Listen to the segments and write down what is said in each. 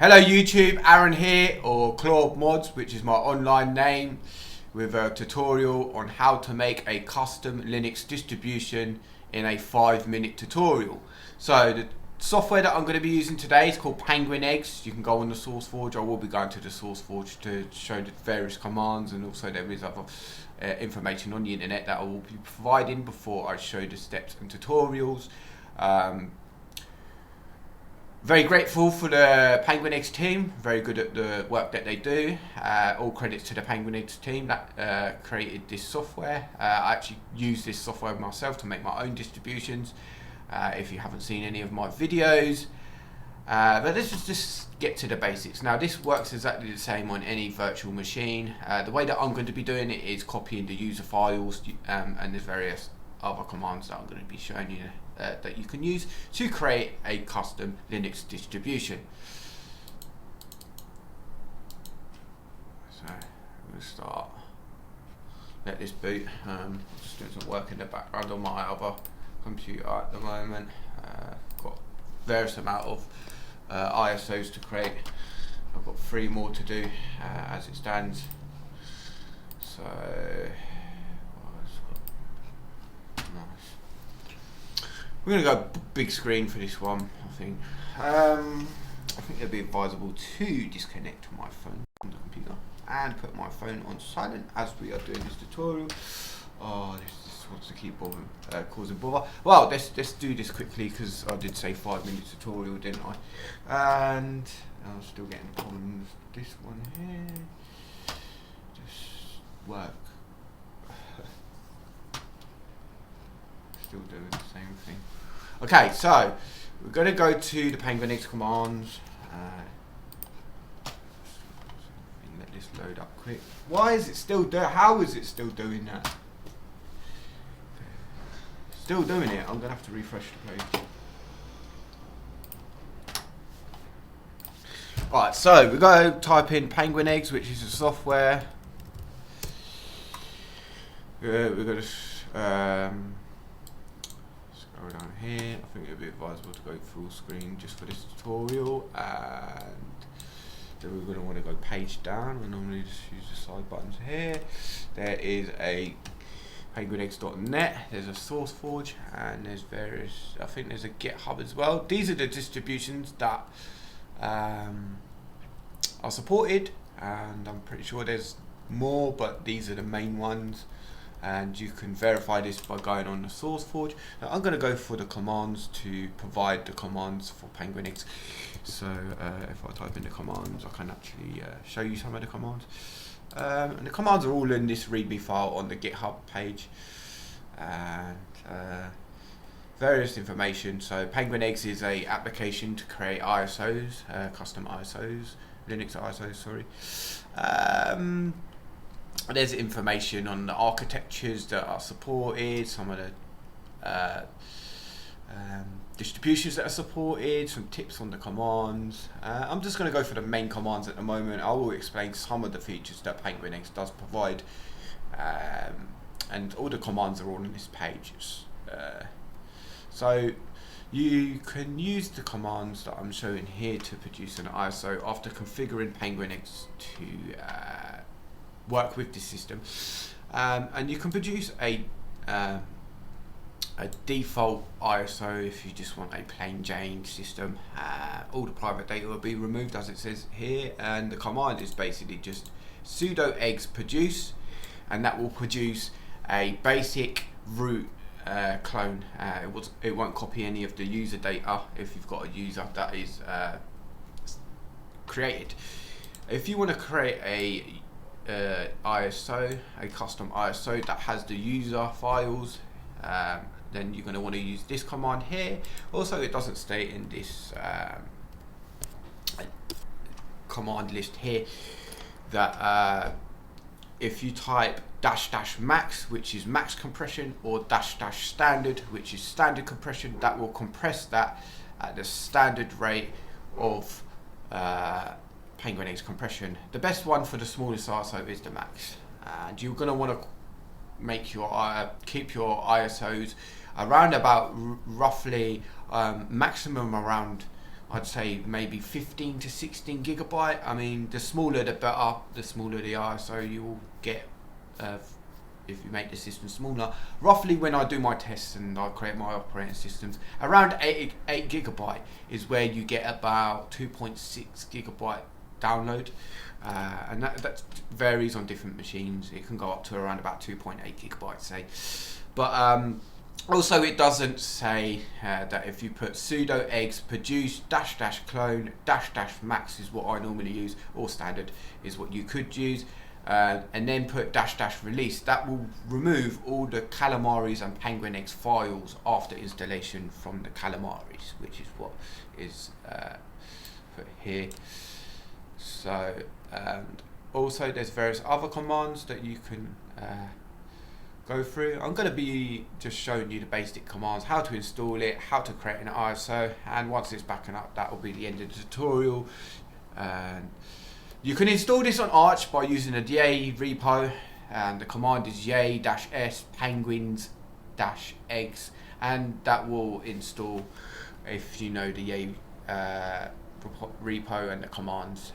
Hello YouTube, Aaron here, or Claw Mods, which is my online name, with a tutorial on how to make a custom Linux distribution in a 5-minute tutorial. So the software that I'm going to be using today is called Penguin Eggs. You can go on the SourceForge. I will be going to the SourceForge to show the various commands, and also there is other information on the internet that I will be providing before I show the steps and tutorials. Very grateful for the Penguin Eggs team, very good at the work that they do. All credits to the Penguin Eggs team that created this software. I actually use this software myself to make my own distributions, if you haven't seen any of my videos. But let's just get to the basics. Now this works exactly the same on any virtual machine. The way that I'm going to be doing it is copying the user files, and there's various other commands that I'm going to be showing you that you can use to create a custom Linux distribution. So I'm going to start, let this boot. Just doing some work in the background on my other computer at the moment. Got various amount of ISOs to create. I've got 3 more to do as it stands. So we're going to go big screen for this one, I think. I think it'd be advisable to disconnect my phone from the computer and put my phone on silent as we are doing this tutorial. Oh, this wants to keep causing bother. Well, let's do this quickly because I did say 5-minute tutorial, didn't I? And I'm still getting problems. This one here, just work. Still doing the same thing. Okay, so we're going to go to the Penguin Eggs commands. Let this load up quick. Why is it still doing? How is it still doing that? Still doing it. I'm going to have to refresh the page. Alright, so we're going to type in Penguin Eggs, which is a software. We're going to scroll down here. I think it would be advisable to go full screen just for this tutorial, and then we're going to want to go page down. We normally just use the side buttons here. There is a penguineggs.net, there's a SourceForge, and there's various, I think there's a GitHub as well. These are the distributions that are supported, and I'm pretty sure there's more, but these are the main ones. And you can verify this by going on the SourceForge. Now I'm going to go for the commands to provide the commands for Penguin Eggs. So if I type in the commands, I can actually show you some of the commands. And the commands are all in this README file on the GitHub page. And various information. So Penguin Eggs is a application to create ISOs, custom ISOs, Linux ISOs, sorry. There's information on the architectures that are supported, some of the distributions that are supported, some tips on the commands. I'm just going to go for the main commands at the moment. I will explain some of the features that Penguin Eggs does provide, and all the commands are all on this page. So you can use the commands that I'm showing here to produce an ISO after configuring Penguin Eggs to work with the system, and you can produce a default ISO if you just want a plain Jane system. All the private data will be removed as it says here, and the command is basically just sudo eggs produce, and that will produce a basic root clone. It won't copy any of the user data if you've got a user that is created. If you want to create a ISO, a custom ISO that has the user files, then you're going to want to use this command here. Also, it doesn't state in this command list here that if you type --max, which is max compression, or --standard, which is standard compression, that will compress that at the standard rate of Penguin Eggs compression. The best one for the smallest ISO is the max, and you're going to want to make your keep your ISOs around about roughly maximum around I'd say maybe 15 to 16 gigabyte. I mean, the smaller the better, the smaller the ISO you will get if you make the system smaller. Roughly when I do my tests and I create my operating systems, around 8 gigabyte is where you get about 2.6 gigabyte download. And that varies on different machines. It can go up to around about 2.8 gigabytes, say. But also, it doesn't say that if you put sudo eggs produce -- clone -- max is what I normally use, or standard is what you could use, and then put -- release. That will remove all the Calamares and PenguinX files after installation from the Calamares, which is what is put here. So, and also there's various other commands that you can go through. I'm going to be just showing you the basic commands, how to install it, how to create an ISO, and once it's backing up, that will be the end of the tutorial. And you can install this on Arch by using a Yay repo, and the command is yay-s penguins-eggs, and that will install if you know the Yay repo and the commands.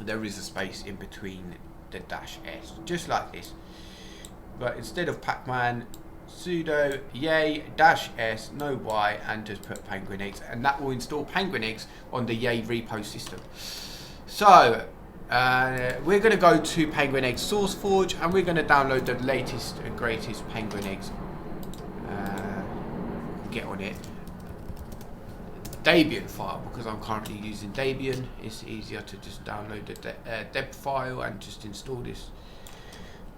There is a space in between the -s, just like this. But instead of pacman, sudo yay-s no y and just put penguinx, and that will install penguinx on the Yay repo system. So we're going to go to penguinx SourceForge, and we're going to download the latest and greatest penguinx. Get on it. Debian file, because I'm currently using Debian. It's easier to just download the deb file and just install this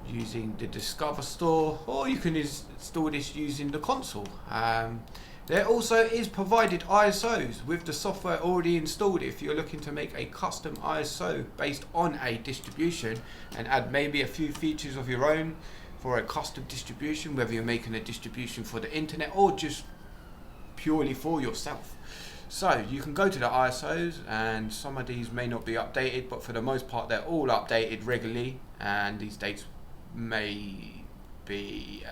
using the Discover Store, or you can install this using the console. There also is provided ISOs with the software already installed if you're looking to make a custom ISO based on a distribution and add maybe a few features of your own for a custom distribution, whether you're making a distribution for the internet or just purely for yourself. So you can go to the ISOs, and some of these may not be updated, but for the most part they're all updated regularly, and these dates may be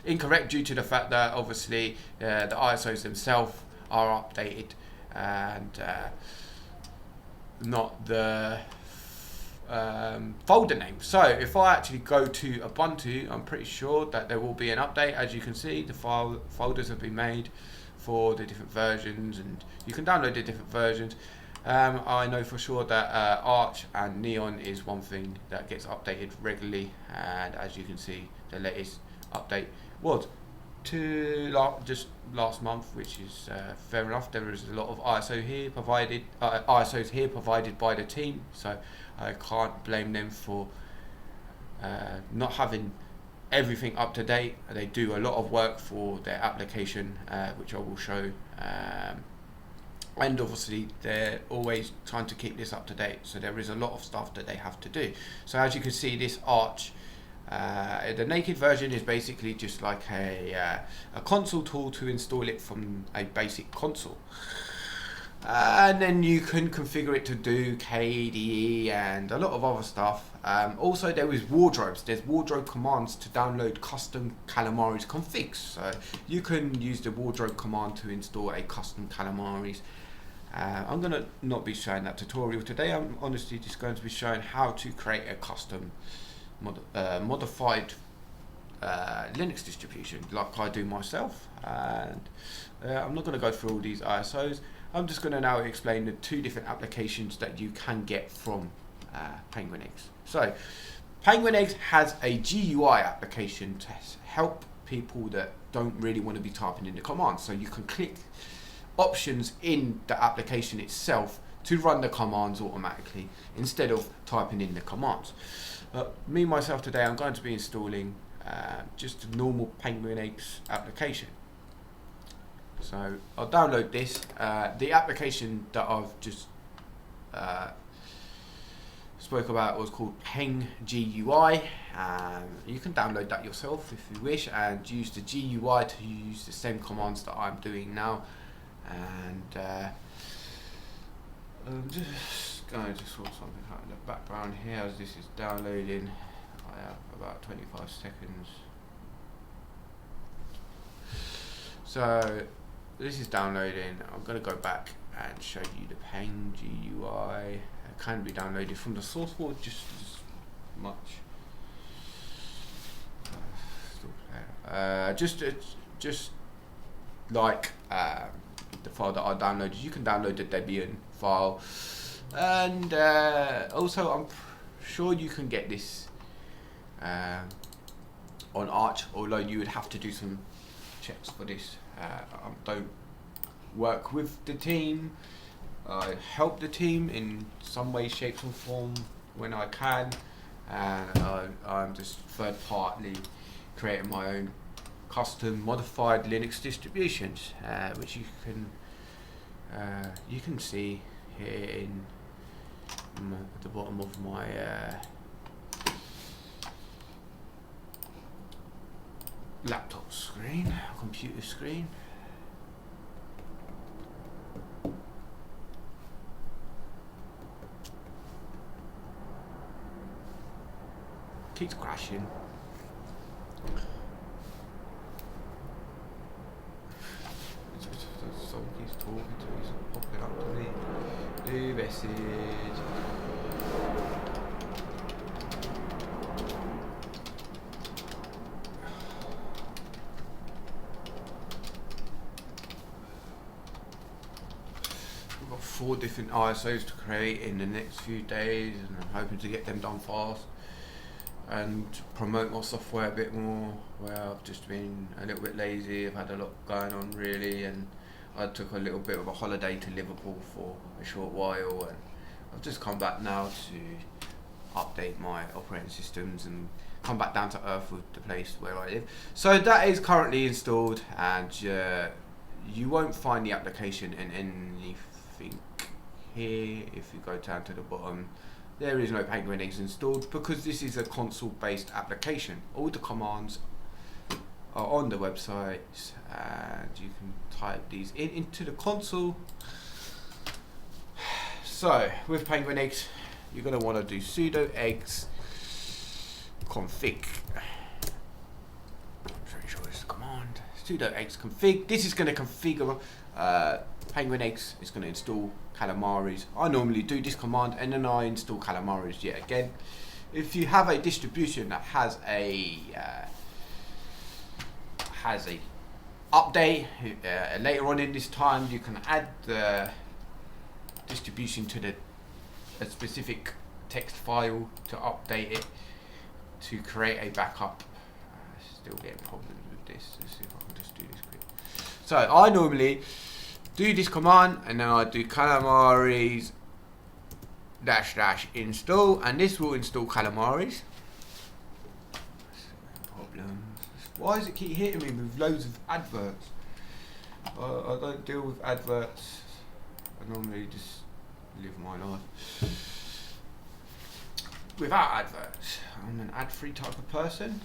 incorrect due to the fact that obviously the ISOs themselves are updated and not the folder name. So if I actually go to Ubuntu, I'm pretty sure that there will be an update. As you can see, the folders have been made for the different versions, and you can download the different versions. I know for sure that Arch and Neon is one thing that gets updated regularly, and as you can see, the latest update was just last month, which is fair enough. There is a lot of ISOs here provided by the team, so I can't blame them for not having everything up to date. They do a lot of work for their application, which I will show, and obviously they're always trying to keep this up to date, so there is a lot of stuff that they have to do. So as you can see, this Arch, the naked version is basically just like a console tool to install it from a basic console. And then you can configure it to do KDE and a lot of other stuff. Also, there is wardrobes. There's wardrobe commands to download custom Calamares configs. So you can use the wardrobe command to install a custom Calamares. I'm going to not be showing that tutorial today. I'm honestly just going to be showing how to create a custom modified Linux distribution like I do myself. And I'm not going to go through all these ISOs. I'm just going to now explain the two different applications that you can get from PenguinX. So PenguinX has a GUI application to help people that don't really want to be typing in the commands. So you can click options in the application itself to run the commands automatically instead of typing in the commands. Me myself today, I'm going to be installing just a normal PenguinX application. So I'll download this. The application that I've just spoke about was called PengGUI. You can download that yourself if you wish and use the GUI to use the same commands that I'm doing now. And I'm just going to sort something out in the background here as this is downloading. I have about 25 seconds. So this is downloading. I'm going to go back and show you the Pang GUI. It can be downloaded from the source code just as much. Just like the file that I downloaded, you can download the Debian file, and also I'm sure you can get this on Arch, although you would have to do some checks for this. I don't work with the team. I help the team in some way, shape or form when I can, and I'm just third party creating my own custom modified Linux distributions, which you can see here in at the bottom of my laptop screen, computer screen. Keeps crashing. Someone keeps talking to me, he's popping up to me. New message. We've got 4 different ISOs to create in the next few days, and I'm hoping to get them done fast and promote my software a bit more. Well, I've just been a little bit lazy. I've had a lot going on really, and I took a little bit of a holiday to Liverpool for a short while, and I've just come back now to update my operating systems and come back down to earth with the place where I live. So that is currently installed, and you won't find the application in anything here. If you go down to the bottom, there is no Penguin Eggs installed because this is a console-based application. All the commands are on the website, and you can type these into the console. So with Penguin Eggs, you're going to want to do sudo eggs config. I'm pretty sure it's the command. Sudo eggs config. This is going to configure Penguin Eggs. It's going to install Calamares. I normally do this command and then I install Calamares yet again. If you have a distribution that has a update later on in this time, you can add the distribution to a specific text file to update it to create a backup. Still getting problems with this. Let's see if I can just do this quick. So I normally do this command and then I do Calamares -- install, and this will install Calamares. Problems. Why does it keep hitting me with loads of adverts? I don't deal with adverts. I normally just live my life without adverts. I'm an ad-free type of person.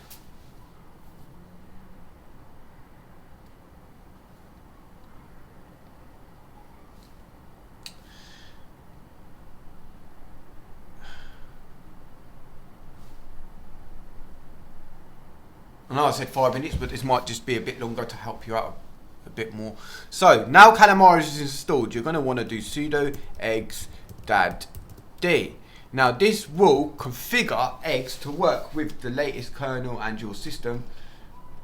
I know I said 5 minutes, but this might just be a bit longer to help you out a bit more. So now Calamares is installed, you're going to want to do sudo eggs -d. Now this will configure eggs to work with the latest kernel and your system.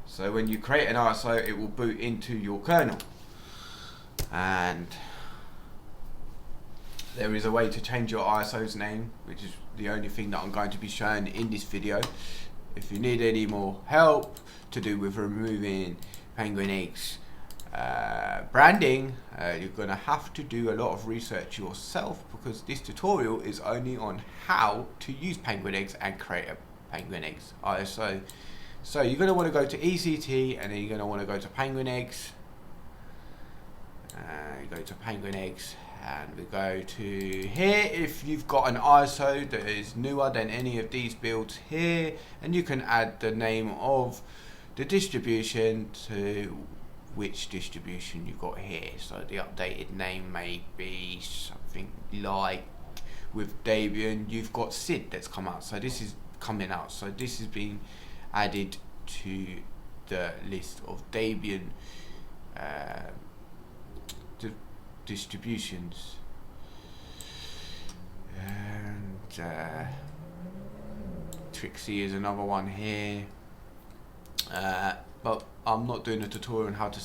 So when you create an ISO, it will boot into your kernel. And there is a way to change your ISO's name, which is the only thing that I'm going to be showing in this video. If you need any more help to do with removing Penguin Eggs branding, you're going to have to do a lot of research yourself, because this tutorial is only on how to use Penguin Eggs and create a Penguin Eggs ISO. So you're going to want to go to ECT, and then you're going to want to go to Penguin Eggs. You go to Penguin Eggs, and we go to here. If you've got an ISO that is newer than any of these builds here, and you can add the name of the distribution to which distribution you got here. So the updated name may be something like, with Debian you've got Sid that's come out, so this is coming out, so this has been added to the list of Debian distributions. And Trixie is another one here. But I'm not doing a tutorial on how to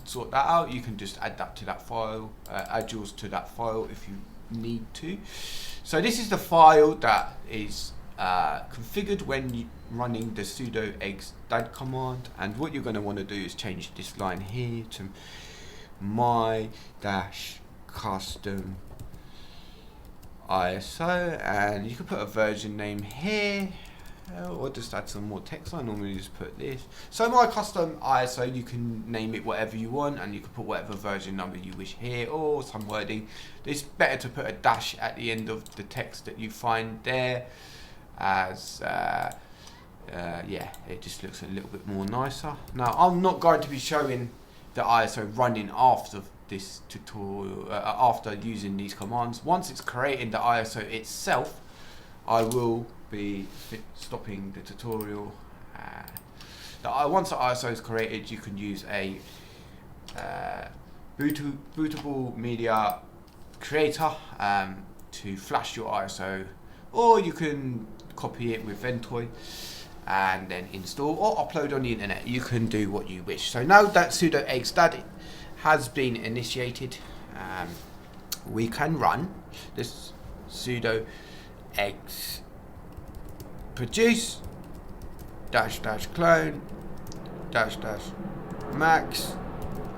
sort that out. You can just add that to that file, add yours to that file if you need to. So this is the file that is configured when you running the sudo eggs-dad command, and what you're going to want to do is change this line here to my-custom ISO, and you can put a version name here, or just add some more text. I normally just put this. So my custom ISO, you can name it whatever you want, and you can put whatever version number you wish here, or some wording. It's better to put a dash at the end of the text that you find there, as yeah, it just looks a little bit more nicer. Now I'm not going to be showing the ISO running after this tutorial, after using these commands. Once it's creating the ISO itself, I will be stopping the tutorial. Once the ISO is created, you can use a bootable media creator to flash your ISO, or you can copy it with Ventoy and then install or upload on the internet. You can do what you wish. So now that sudo eggs-dad has been initiated, we can run this sudo eggs produce -- clone -- max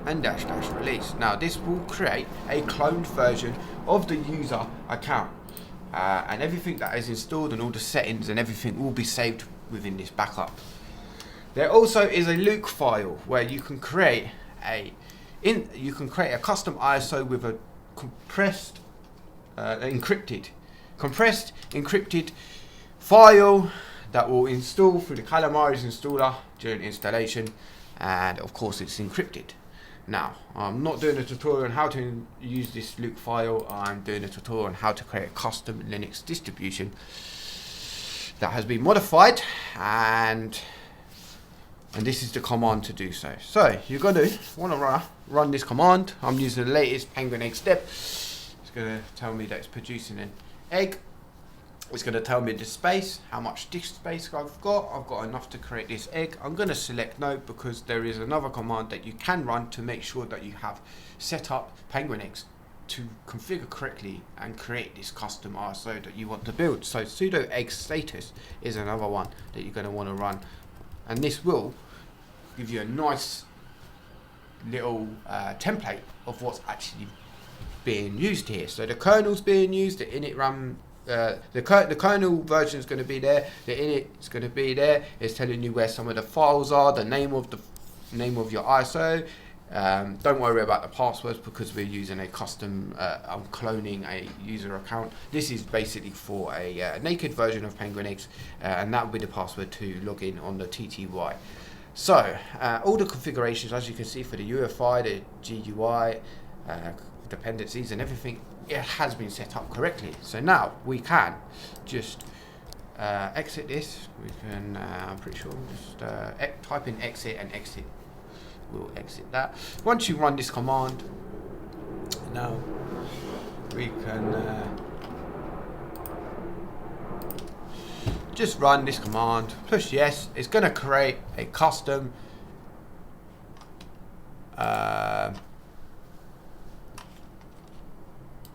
and -- release. Now this will create a cloned version of the user account, and everything that is installed and all the settings and everything will be saved within this backup. There also is a Luke file where you can create a custom ISO with a compressed encrypted file that will install through the Calamares installer during installation, and of course it's encrypted. Now I'm not doing a tutorial on how to use this Luke file. I'm doing a tutorial on how to create a custom Linux distribution that has been modified, and this is the command to do so. So you're going to want to run this command. I'm using the latest Penguin Egg step. It's going to tell me that it's producing an egg. It's going to tell me the space, how much disk space I've got. I've got enough to create this egg. I'm going to select no, because there is another command that you can run to make sure that you have set up Penguin Eggs to configure correctly and create this custom ISO that you want to build. So sudo egg status is another one that you're going to want to run, and this will give you a nice little template of what's actually being used here. So the kernel's being used, the init RAM, the kernel version is going to be there, the init is going to be there. It's telling you where some of the files are, the name of your ISO. Don't worry about the passwords because we're using a custom, I'm cloning a user account. This is basically for a naked version of Penguin Eggs, and that will be the password to log in on the TTY. So all the configurations, as you can see, for the UEFI, the GUI, dependencies and everything, it has been set up correctly. So now we can just exit this. We can, I'm pretty sure, just type in exit, and exit will exit that. Once you run this command, now we can just run this command, push yes. It's going to create a custom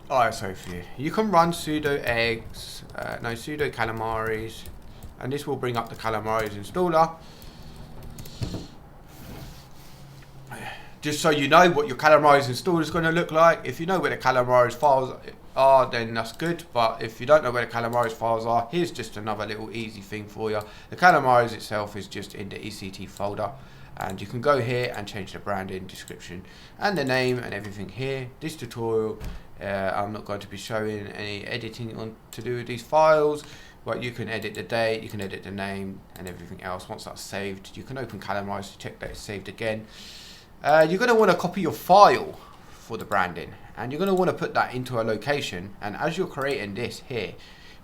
ISO for you. You can run sudo eggs, sudo calamares, and this will bring up the Calamares installer. Just so you know what your Calamares installer is going to look like. If you know where the Calamares files are, then that's good. But if you don't know where the Calamares files are, here's just another little easy thing for you. The Calamares itself is just in the ECT folder, and you can go here and change the branding, description, and the name and everything here. This tutorial, I'm not going to be showing any editing on to do with these files, but you can edit the date, you can edit the name and everything else. Once that's saved, you can open Calamares to check that it's saved again. You're going to want to copy your file for the branding, and you're going to want to put that into a location, and as you're creating this here,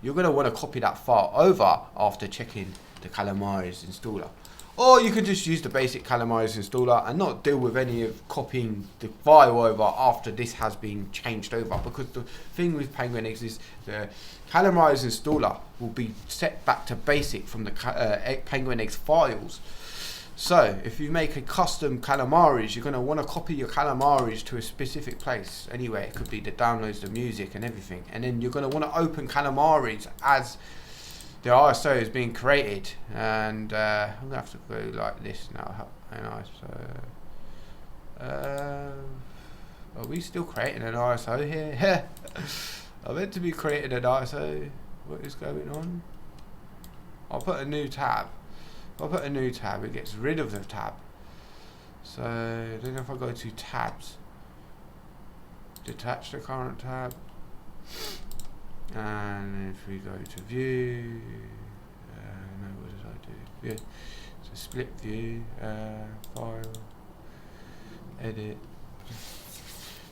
you're going to want to copy that file over after checking the Calamares installer. Or you could just use the basic Calamares installer and not deal with any of copying the file over after this has been changed over, because the thing with Penguin X is the Calamares installer will be set back to basic from the Penguin X files. So if you make a custom Calamares, you're going to want to copy your Calamares to a specific place. Anyway, it could be the downloads, the music and everything. And then you're going to want to open Calamares as the ISO is being created. And I'm going to have to go like this now. An ISO. Are we still creating an ISO here? I'm meant to be creating an ISO. What is going on? I'll put a new tab. If I put a new tab, it gets rid of the tab. So then if I go to tabs, detach the current tab, and if we go to view, no, what did I do? Yeah, so split view, file, edit.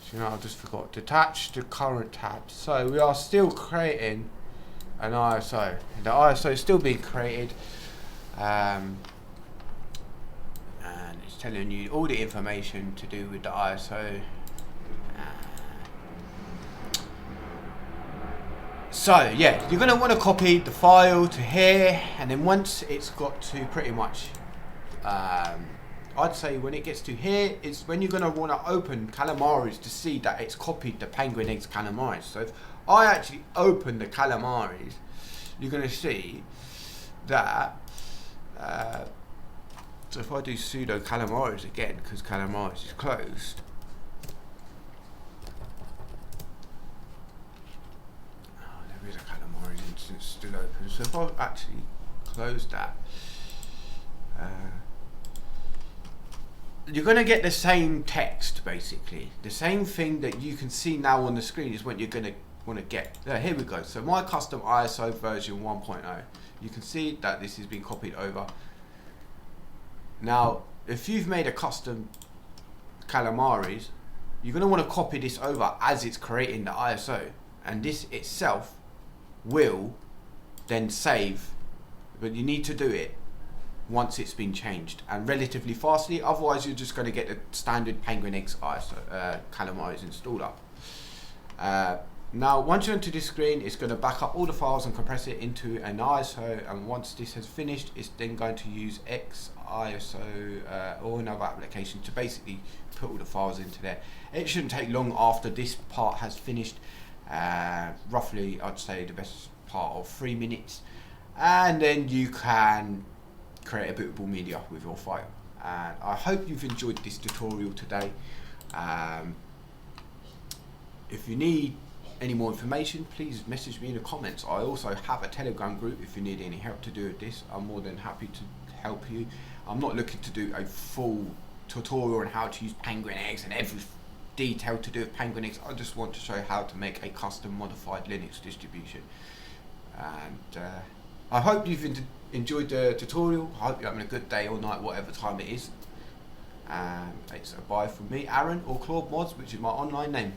So now I just forgot, detach the current tab. So we are still creating an ISO. The ISO is still being created. And it's telling you all the information to do with the ISO. So yeah, you're going to want to copy the file to here, and then once it's got to pretty much, I'd say when it gets to here, it's when you're going to want to open Calamares to see that it's copied the Penguin X Calamares. So if I actually open the Calamares, you're going to see that. So if I do sudo Calamares again, because Calamares is closed, there is a Calamares instance still open. So if I actually close that, you're going to get the same text, basically. The same thing that you can see now on the screen is what you're going to want to get. Here we go. So my custom ISO version 1.0. You can see that this has been copied over. Now, if you've made a custom Calamares, you're going to want to copy this over as it's creating the ISO. And this itself will then save, but you need to do it once it's been changed, and relatively fastly. Otherwise, you're just going to get the standard Penguin X ISO Calamares installer. Now, once you're onto this screen, it's going to back up all the files and compress it into an ISO, and once this has finished, it's then going to use XISO or another application to basically put all the files into there. It shouldn't take long after this part has finished, roughly I'd say the best part of 3 minutes, and then you can create a bootable media with your file. And I hope you've enjoyed this tutorial today. If you need any more information, please message me in the comments. I also have a Telegram group if you need any help to do with this. I'm more than happy to help you. I'm not looking to do a full tutorial on how to use Penguin X and every detail to do with Penguin X. I just want to show how to make a custom modified Linux distribution. And I hope you've enjoyed the tutorial. I hope you're having a good day or night, whatever time it is. It's a bye from me, Aaron, or Claude Mods, which is my online name.